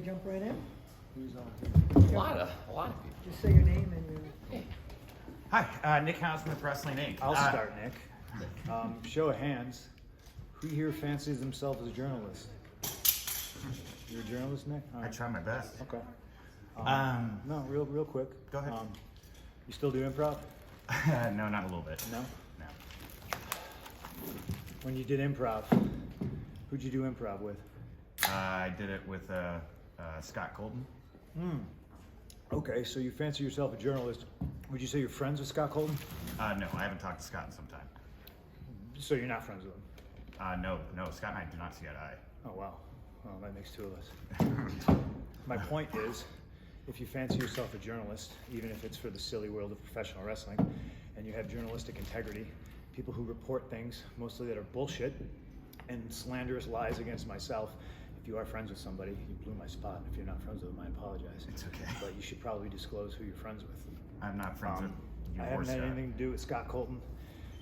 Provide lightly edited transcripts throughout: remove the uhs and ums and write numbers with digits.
jump right in? Who's on here? A lot of people. Just say your name and your... Hey. Hi, Nick Hausman with Wrestling Inc. I'll start, Nick. Show of hands. Who here fancies themselves as a journalist? You're a journalist, Nick? All I right. try my best. Okay. No, real quick. Go ahead. You still do improv? No, not a little bit. No? No. When you did improv, who'd you do improv with? I did it with Scott Colton. Okay, so you fancy yourself a journalist. Would you say you're friends with Scott Colton? No, I haven't talked to Scott in some time. So you're not friends with him? No, Scott and I do not see eye to eye. Oh, wow. Well, that makes two of us. My point is, if you fancy yourself a journalist, even if it's for the silly world of professional wrestling, and you have journalistic integrity, people who report things, mostly that are bullshit, and slanderous lies against myself, if you are friends with somebody, you blew my spot. If you're not friends with them, I apologize. It's okay. But you should probably disclose who you're friends with. I'm not friends with you I or haven't had Scott. anything to do with Scott Colton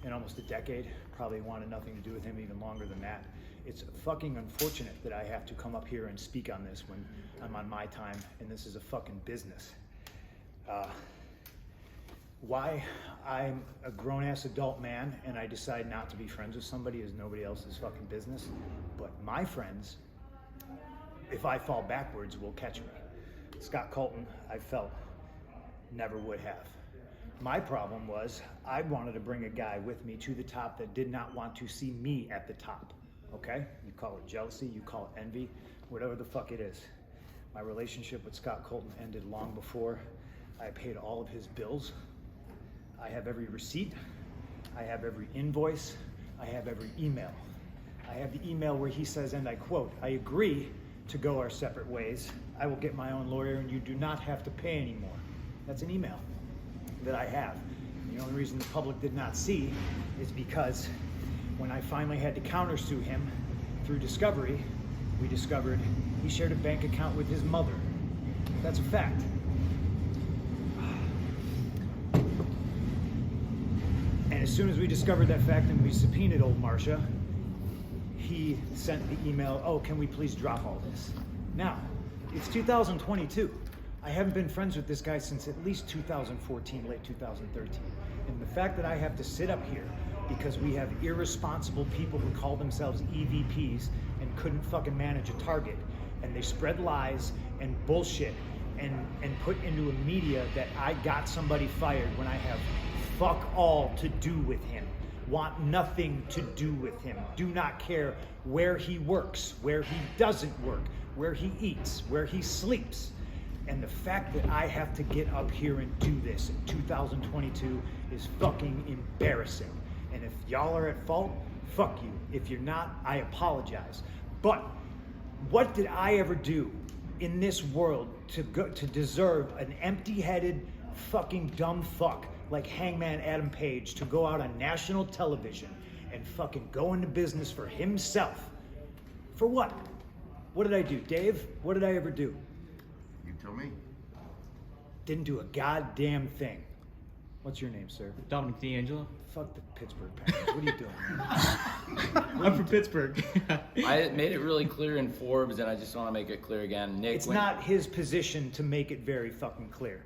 in almost a decade. Probably wanted nothing to do with him even longer than that. It's fucking unfortunate that I have to come up here and speak on this when I'm on my time and this is a fucking business. Why I'm a grown-ass adult man and I decide not to be friends with somebody is nobody else's fucking business. But my friends, if I fall backwards, will catch me. Scott Colton, I felt, never would have. My problem was I wanted to bring a guy with me to the top that did not want to see me at the top. Okay? You call it jealousy, you call it envy, whatever the fuck it is. My relationship with Scott Colton ended long before I paid all of his bills. I have every receipt, I have every invoice, I have every email. I have the email where he says, and I quote, "I agree to go our separate ways. I will get my own lawyer and you do not have to pay anymore." That's an email that I have. The only reason the public did not see is because when I finally had to countersue him through discovery, we discovered he shared a bank account with his mother. That's a fact. And as soon as we discovered that fact and we subpoenaed old Marcia, he sent the email, "Oh, can we please drop all this?" Now, it's 2022. I haven't been friends with this guy since at least 2014, late 2013. And the fact that I have to sit up here because we have irresponsible people who call themselves EVPs and couldn't fucking manage a target, and they spread lies and bullshit and put into a media that I got somebody fired when I have fuck all to do with him, want nothing to do with him, do not care where he works, where he doesn't work, where he eats, where he sleeps. And the fact that I have to get up here and do this in 2022 is fucking embarrassing. And if y'all are at fault, fuck you. If you're not, I apologize. But what did I ever do in this world to deserve an empty-headed fucking dumb fuck like Hangman Page to go out on national television and fucking go into business for himself? For what? What did I do? Dave, what did I ever do? You tell me. Didn't do a goddamn thing. What's your name, sir? Dominic D'Angelo. Fuck the Pittsburgh Penguins. What are you doing, man? I'm from Pittsburgh. I made it really clear in Forbes, and I just want to make it clear again. Nick, It's not his position to make it very fucking clear.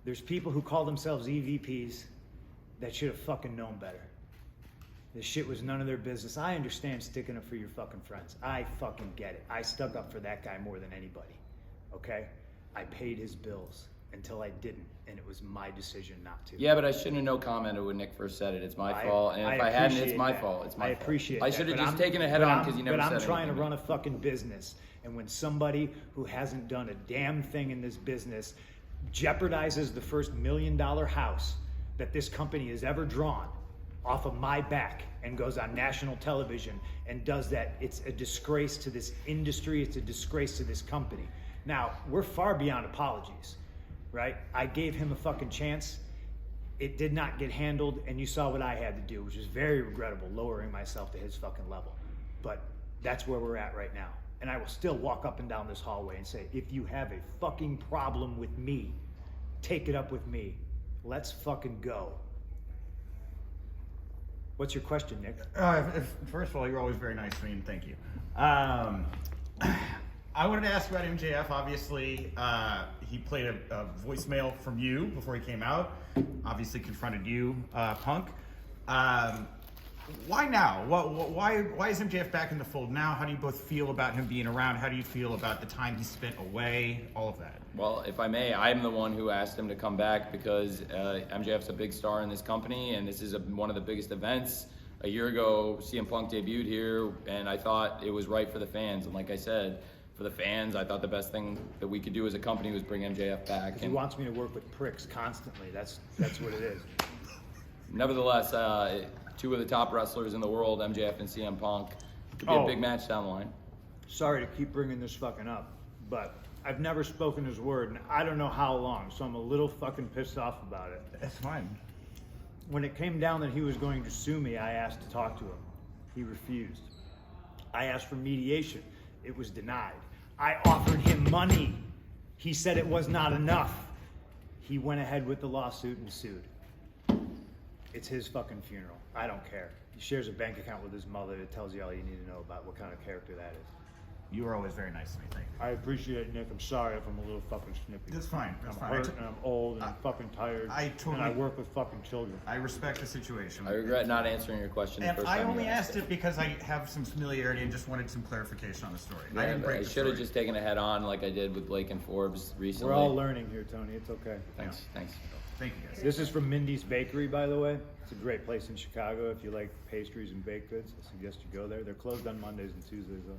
There's people who call themselves EVPs that should have fucking known better. This shit was none of their business. I understand sticking up for your fucking friends. I fucking get it. I stuck up for that guy more than anybody. Okay? I paid his bills until I didn't, and it was my decision not to. Yeah, but I shouldn't have no commented when Nick first said it. It's my fault, and if I hadn't, it's my fault. It's my fault. I appreciate I that, should have but just I'm- taken it head but on I'm- because you never said But I'm trying to anything. run a fucking business, and when somebody who hasn't done a damn thing in this business jeopardizes the first $1 million house that this company has ever drawn off of my back and goes on national television and does that, it's a disgrace to this industry, it's a disgrace to this company. Now, we're far beyond apologies, right? I gave him a fucking chance. It did not get handled, and you saw what I had to do, which is very regrettable, lowering myself to his fucking level. But that's where we're at right now. And I will still walk up and down this hallway and say, if you have a fucking problem with me, take it up with me. Let's fucking go. What's your question, Nick? First of all, you're always very nice to me, and thank you. I wanted to ask about MJF. Obviously, he played a voicemail from you before he came out. Obviously, confronted you, Punk. Why now? Why is MJF back in the fold now? How do you both feel about him being around? How do you feel about the time he spent away? All of that. Well, if I may, I'm the one who asked him to come back because MJF's a big star in this company, and this is one of the biggest events. A year ago, CM Punk debuted here, and I thought it was right for the fans. And like I said, for the fans, I thought the best thing that we could do as a company was bring MJF back. He wants me to work with pricks constantly. That's what it is. Nevertheless, two of the top wrestlers in the world, MJF and CM Punk, could be a big match down the line. Sorry to keep bringing this fucking up, but I've never spoken his word, and I don't know how long, so I'm a little fucking pissed off about it. That's fine. When it came down that he was going to sue me, I asked to talk to him. He refused. I asked for mediation. It was denied. I offered him money. He said it was not enough. He went ahead with the lawsuit and sued. It's his fucking funeral. I don't care. He shares a bank account with his mother that tells you all you need to know about what kind of character that is. You were always very nice to me. Thank you. I appreciate it, Nick. I'm sorry if I'm a little fucking snippy. That's fine. That's I'm fine. hurt and I'm old and I'm fucking tired. And I work with fucking children. I respect the situation. I regret not answering your question. And I only asked it because I have some familiarity and just wanted some clarification on the story. Yeah, I didn't break I the should have story. just taken it head on like I did with Blake and Forbes recently. We're all learning here, Tony. It's okay. Thanks. Thanks. Thank you, guys. This is from Mindy's Bakery, by the way. It's a great place in Chicago. If you like pastries and baked goods, I suggest you go there. They're closed on Mondays and Tuesdays, though.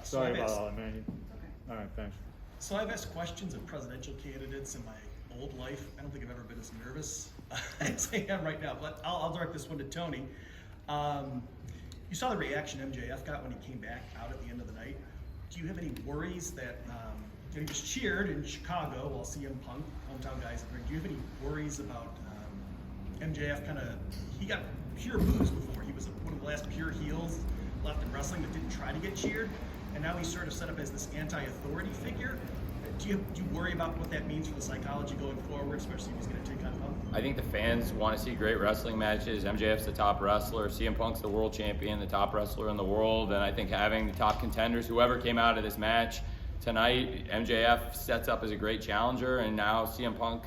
Sorry about all that, man. All right, thanks. So I've asked questions of presidential candidates in my old life. I don't think I've ever been as nervous as I am right now, but I'll direct this one to Tony. You saw the reaction MJF got when he came back out at the end of the night. Do you have any worries that he was cheered in Chicago while CM Punk, hometown guys, do you have any worries about MJF he got pure boos before. He was one of the last pure heels left in wrestling that didn't try to get cheered, and now he's sort of set up as this anti-authority figure. Do you worry about what that means for the psychology going forward, especially if he's going to take on Punk? I think the fans want to see great wrestling matches. MJF's the top wrestler. CM Punk's the world champion, the top wrestler in the world. And I think having the top contenders, whoever came out of this match tonight, MJF sets up as a great challenger. And now CM Punk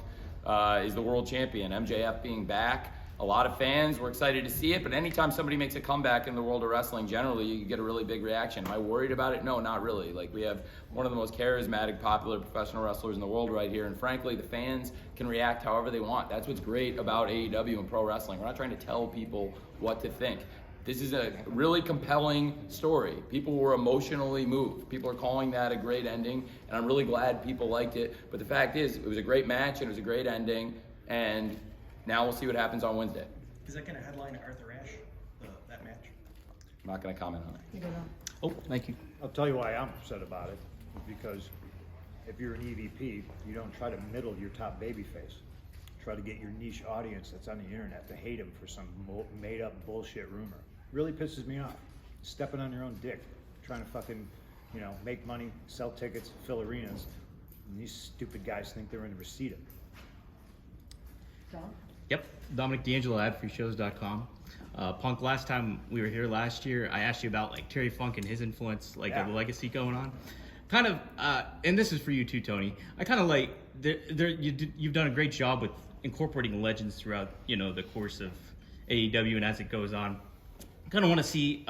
is the world champion. MJF being back, a lot of fans were excited to see it. But anytime somebody makes a comeback in the world of wrestling, generally you get a really big reaction. Am I worried about it? No, not really. Like, we have one of the most charismatic, popular professional wrestlers in the world right here. And frankly, the fans can react however they want. That's what's great about AEW and pro wrestling. We're not trying to tell people what to think. This is a really compelling story. People were emotionally moved. People are calling that a great ending, and I'm really glad people liked it. But the fact is, it was a great match, and it was a great ending, and now we'll see what happens on Wednesday. Is that going to headline Arthur Ashe, that match? I'm not going to comment on it. Oh, thank you. I'll tell you why I'm upset about it. Because if you're an EVP, you don't try to middle your top babyface. Try to get your niche audience that's on the internet to hate him for some made-up bullshit rumor. Really pisses me off. Stepping on your own dick, trying to fucking, make money, sell tickets, fill arenas, and these stupid guys think they're in the receipt of it. John? Yep, Dominic D'Angelo, adfreeshows.com. Punk, last time we were here last year, I asked you about like Terry Funk and his influence, the legacy going on. Kind of, and this is for you too, Tony. I kind of like, you've done a great job with incorporating legends throughout, the course of AEW and as it goes on. I kind of want to see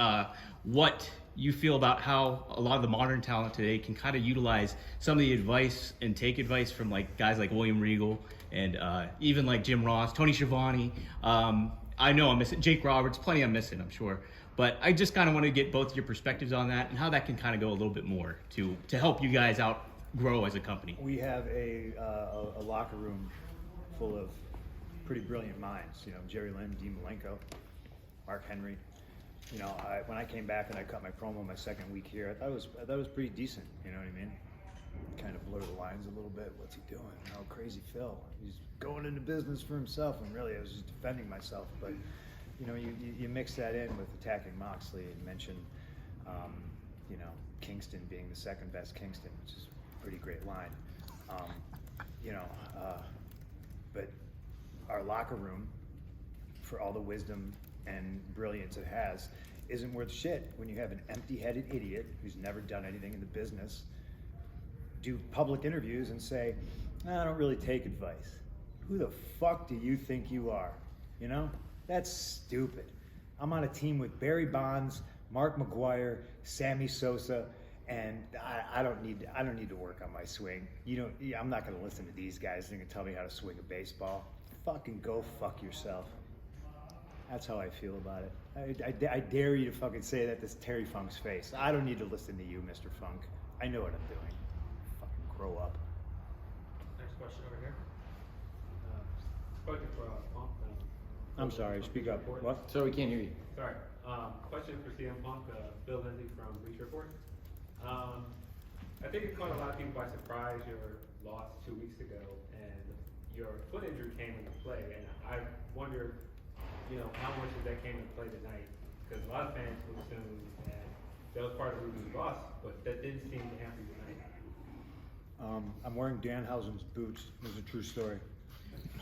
what you feel about how a lot of the modern talent today can kind of utilize some of the advice and take advice from like guys like William Regal and even like Jim Ross, Tony Schiavone. I know I'm missing Jake Roberts, plenty I'm missing, I'm sure. But I just kind of want to get both your perspectives on that and how that can kind of go a little bit more to help you guys out grow as a company. We have a locker room full of pretty brilliant minds. Jerry Lynn, Dean Malenko, Mark Henry. When I came back and I cut my promo my second week here, I thought it was pretty decent. You know what I mean? Kind of blur the lines a little bit. What's he doing? Oh, crazy Phil. He's going into business for himself, and really I was just defending myself. But you mix that in with attacking Moxley and mention, Kingston being the second best Kingston, which is a pretty great line. But our locker room, for all the wisdom and brilliance it has, isn't worth shit when you have an empty-headed idiot who's never done anything in the business do public interviews and say, "I don't really take advice." Who the fuck do you think you are? You know? That's stupid. I'm on a team with Barry Bonds, Mark McGuire, Sammy Sosa, and I don't need to work on my swing. I'm not going to listen to these guys. They're going to tell me how to swing a baseball. Fucking go fuck yourself. That's how I feel about it. I dare you to fucking say that to Terry Funk's face. I don't need to listen to you, Mr. Funk. I know what I'm doing. Fucking grow up. Next question over here. Question for Punk. I'm sorry, speak up. What? So we can't hear you. Sorry. Question for CM Punk, Bill Lindsay from Bleacher Report. I think it caught a lot of people by surprise your loss 2 weeks ago, and your foot injury came into play. And I wonder, how much of that came into play tonight? Because a lot of fans would assume that that was part of the reason you lost, but that didn't seem to happen tonight. I'm wearing Danhausen's boots. This is a true story.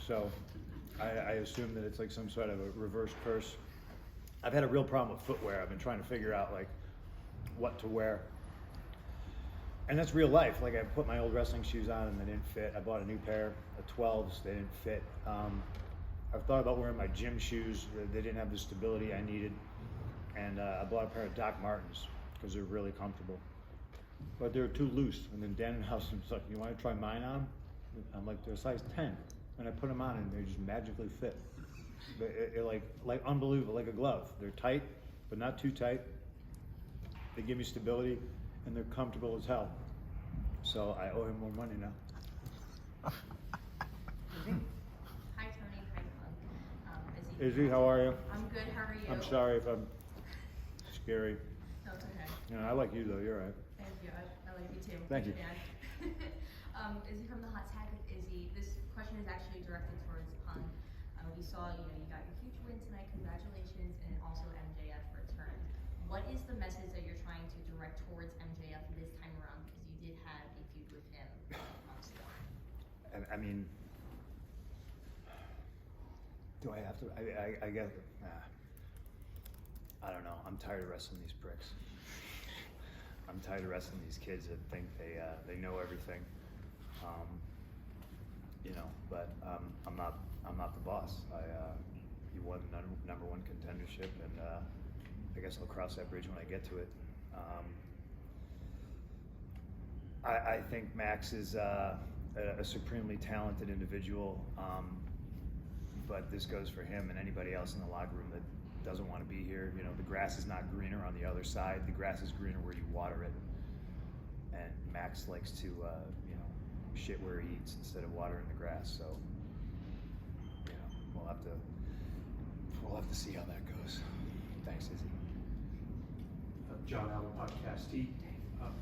So I assume that it's like some sort of a reverse curse. I've had a real problem with footwear. I've been trying to figure out like what to wear. And that's real life. Like I put my old wrestling shoes on and they didn't fit. I bought a new pair of 12s. They didn't fit. I've thought about wearing my gym shoes. They didn't have the stability I needed. And I bought a pair of Doc Martens because they're really comfortable. But they were too loose. And then Danhausen was like, "You want to try mine on?" I'm like, "They're a size 10." And I put them on and they just magically fit. It like unbelievable, like a glove. They're tight, but not too tight. They give me stability and they're comfortable as hell. So I owe him more money now. Hi Tony, hi Punk. Izzy, how are you? I'm good, how are you? I'm sorry if I'm scary. No, it's okay. I like you though, you're right. Thank you, I like you too. Thank you. Izzy from the Hot Tag with Izzy. This question is actually directed towards Punk. We saw, you got your huge win tonight. Congratulations, and also MJF return. What is the message that you're trying to direct towards MJF this time around? Because you did have a feud with him months ago. I mean, do I have to? I guess. I don't know. I'm tired of wrestling these pricks. I'm tired of wrestling these kids that think they know everything. But I'm not the boss. He won the number one contendership, and I guess I'll cross that bridge when I get to it. I think Max is a supremely talented individual, but this goes for him and anybody else in the locker room that doesn't want to be here. The grass is not greener on the other side. The grass is greener where you water it. And Max likes to, shit where he eats instead of watering the grass. So, we'll have to see how that goes. Thanks, Izzy. John Allen Podcast.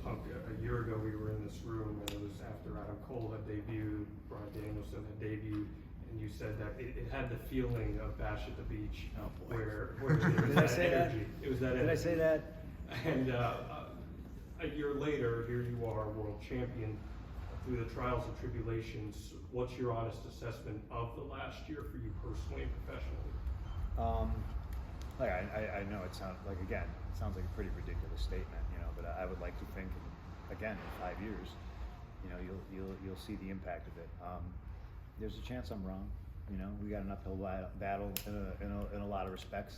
Punk, a year ago we were in this room, and it was after Adam Cole had debuted, Bryan Danielson had debuted, and you said that it had the feeling of Bash at the Beach. Oh boy. Where it was Did I say that? energy. It was that Did energy. I say that? And a year later, here you are, world champion. Through the trials and tribulations, what's your honest assessment of the last year for you personally and professionally? I know it sounds like a pretty ridiculous statement, but I would like to think, again, in 5 years, you'll see the impact of it. There's a chance I'm wrong. We got an uphill battle in a lot of respects.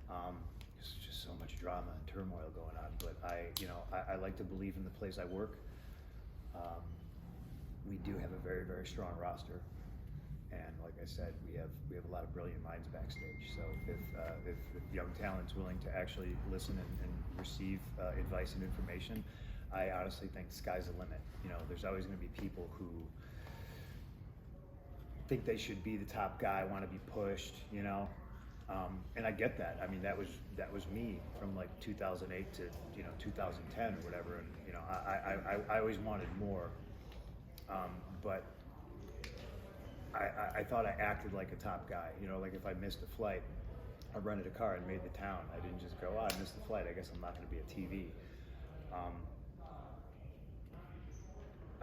There's just so much drama and turmoil going on. But I like to believe in the place I work. We do have a very, very strong roster, and like I said, we have a lot of brilliant minds backstage. So if young talent's willing to actually listen and receive advice and information, I honestly think the sky's the limit. There's always going to be people who think they should be the top guy, want to be pushed, and I get that. I mean, that was me from like 2008 to 2010 or whatever, and I always wanted more. But I thought I acted like a top guy. Like if I missed a flight, I rented a car and made the town. I didn't just go, I missed the flight, I guess I'm not going to be a TV.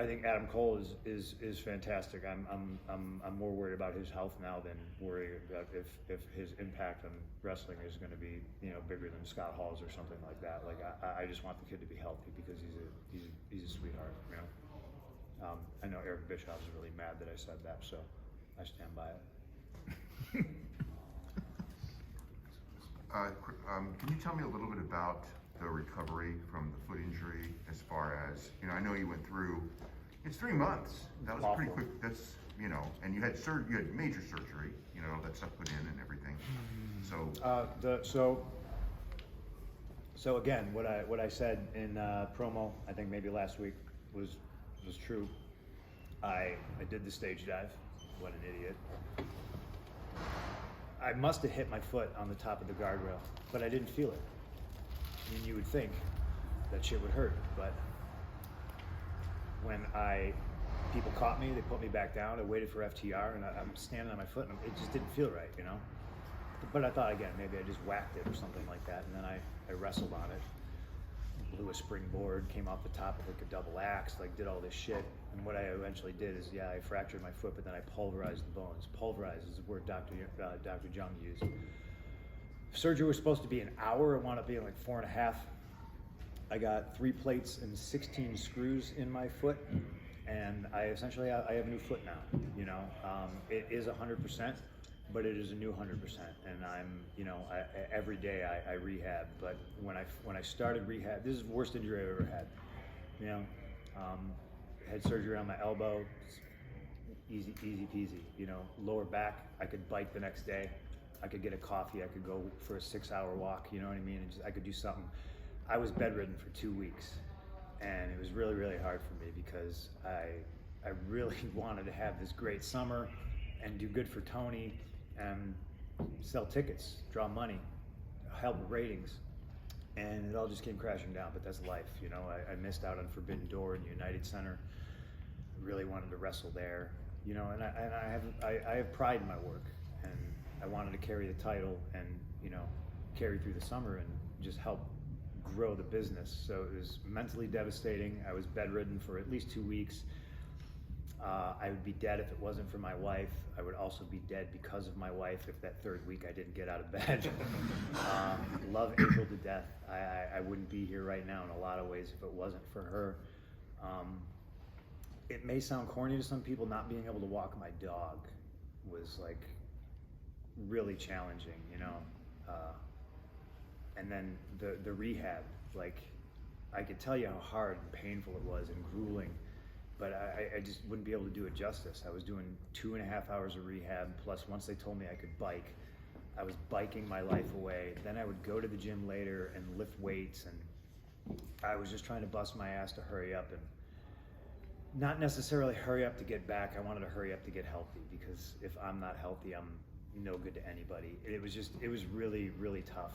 I think Adam Cole is fantastic. I'm more worried about his health now than worried about if his impact on wrestling is going to be bigger than Scott Hall's or something like that. Like I just want the kid to be healthy because he's a sweetheart. I know Eric Bischoff's really mad that I said that, so I stand by it. Can you tell me a little bit about the recovery from the foot injury as far as, I know you went through, it's 3 months. That was pretty quick. That's, and you had major surgery, that stuff put in and everything. So again, what I said in promo, I think maybe last week was true. I did the stage dive. What an idiot. I must have hit my foot on the top of the guardrail, but I didn't feel it. I mean, you would think that shit would hurt, but when people caught me, they put me back down, I waited for FTR, and I'm standing on my foot, and it just didn't feel right, But I thought, again, maybe I just whacked it or something like that, and then I wrestled on it, blew a springboard, came off the top of like a double axe, did all this shit. And what I eventually did is, I fractured my foot, but then I pulverized the bones. Pulverized is the word Dr. Jung used. Surgery was supposed to be an hour. It wound up being like 4.5. I got 3 plates and 16 screws in my foot, and I have a new foot now. It is 100%, but it is a new 100%. And I'm, every day I rehab. But when I started rehab, this is the worst injury I've ever had. Had surgery on my elbow, easy peasy. Lower back, I could bike the next day. I could get a coffee. I could go for a 6-hour walk. You know what I mean? And I could do something. I was bedridden for 2 weeks, and it was really, really hard for me because I really wanted to have this great summer and do good for Tony and sell tickets, draw money, help with ratings. And it all just came crashing down, but that's life, I missed out on Forbidden Door in the United Center. Really wanted to wrestle there, and I have pride in my work, and I wanted to carry the title and carry through the summer and just help grow the business. So it was mentally devastating. I was bedridden for at least 2 weeks. I would be dead if it wasn't for my wife. I would also be dead because of my wife if that 3rd week I didn't get out of bed. Love April to death. I wouldn't be here right now in a lot of ways if it wasn't for her. It may sound corny to some people, not being able to walk my dog was really challenging, and then the rehab, I could tell you how hard and painful it was and grueling, but I just wouldn't be able to do it justice. I was doing 2.5 hours of rehab, plus once they told me I could bike, I was biking my life away. Then I would go to the gym later and lift weights, and I was just trying to bust my ass to hurry up, and not necessarily hurry up to get back. I wanted to hurry up to get healthy, because if I'm not healthy, I'm no good to anybody. It was really, really tough.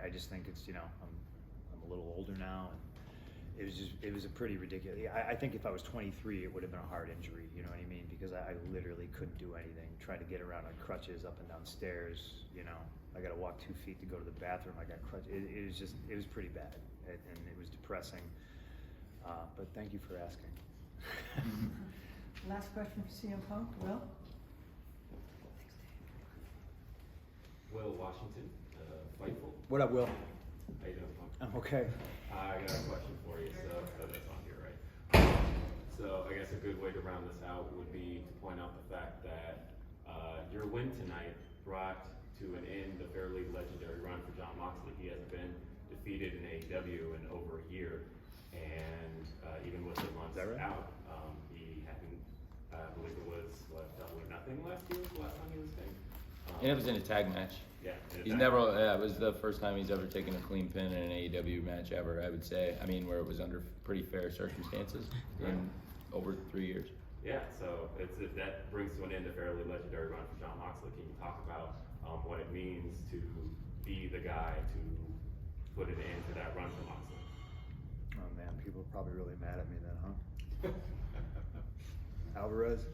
I just think it's, I'm a little older now, and it was a pretty ridiculous. I think if I was 23, it would have been a hard injury, you know what I mean? Because I literally couldn't do anything. Tried to get around on crutches up and down stairs, I got to walk 2 feet to go to the bathroom. I got crutches. It was pretty bad, and it was depressing. But thank you for asking. Last question for CM Punk, Will? Will Washington, Fightful. What up, Will? How you doing, Punk? I'm okay. I got a question for you, so that's on here, right? So I guess a good way to round this out would be to point out the fact that your win tonight brought to an end the fairly legendary run for Jon Moxley. He hasn't been defeated in AEW in over a year, and even with the months out, he hadn't, I believe it was, double or nothing last year, the last time he was pinned. And it was in a tag match. Yeah. He's never, it was the first time he's ever taken a clean pin in an AEW match ever, I would say. I mean, where it was under pretty fair circumstances in over 3 years. Yeah, so that brings to an end a fairly legendary run for Jon Moxley. Can you talk about what it means to be the guy to put an end to that run for Moxley? Oh man, people are probably really mad at me then, huh? Alvarez,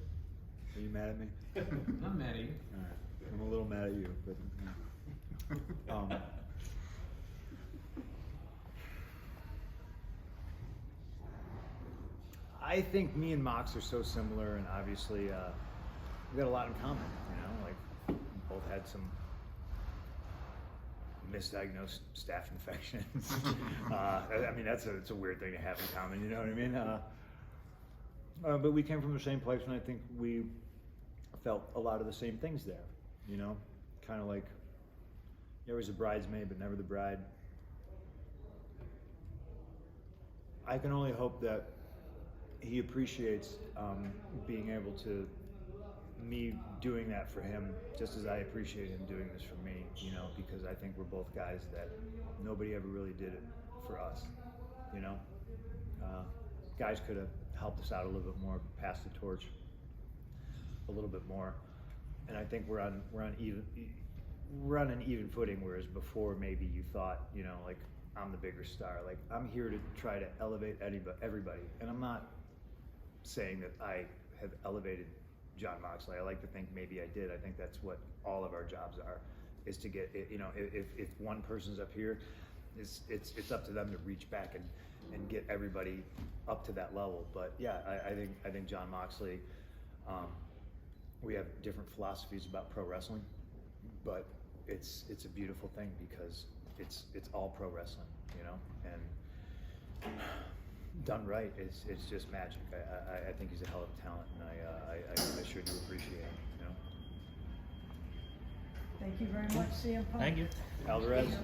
are you mad at me? I'm mad at you. All right. I'm a little mad at you, but I think me and Mox are so similar, and obviously we got a lot in common. You know, like we both had some misdiagnosed staph infections. I mean, it's a weird thing to have in common. You know what I mean? But we came from the same place, and I think we felt a lot of the same things there. You know, kind of like you're always a bridesmaid, but never the bride. I can only hope that he appreciates being able to, me doing that for him, just as I appreciate him doing this for me, you know, because I think we're both guys that nobody ever really did it for us, you know. Guys could have helped us out a little bit more, passed the torch a little bit more, and I think we're on an even footing, whereas before maybe you thought, you know, like, I'm the bigger star. Like, I'm here to try to elevate everybody, and I'm not saying that I have elevated Jon Moxley. I like to think maybe I did. I think that's what all of our jobs are, is to get, you know, if one person's up here, it's up to them to reach back and get everybody up to that level. But yeah, I think Jon Moxley, we have different philosophies about pro wrestling, but it's a beautiful thing because it's all pro wrestling, you know, and done right, it's just magic. I think he's a hell of a talent, and I sure do appreciate him, you know. Thank you very much, CM Punk. Thank you. Alvarez.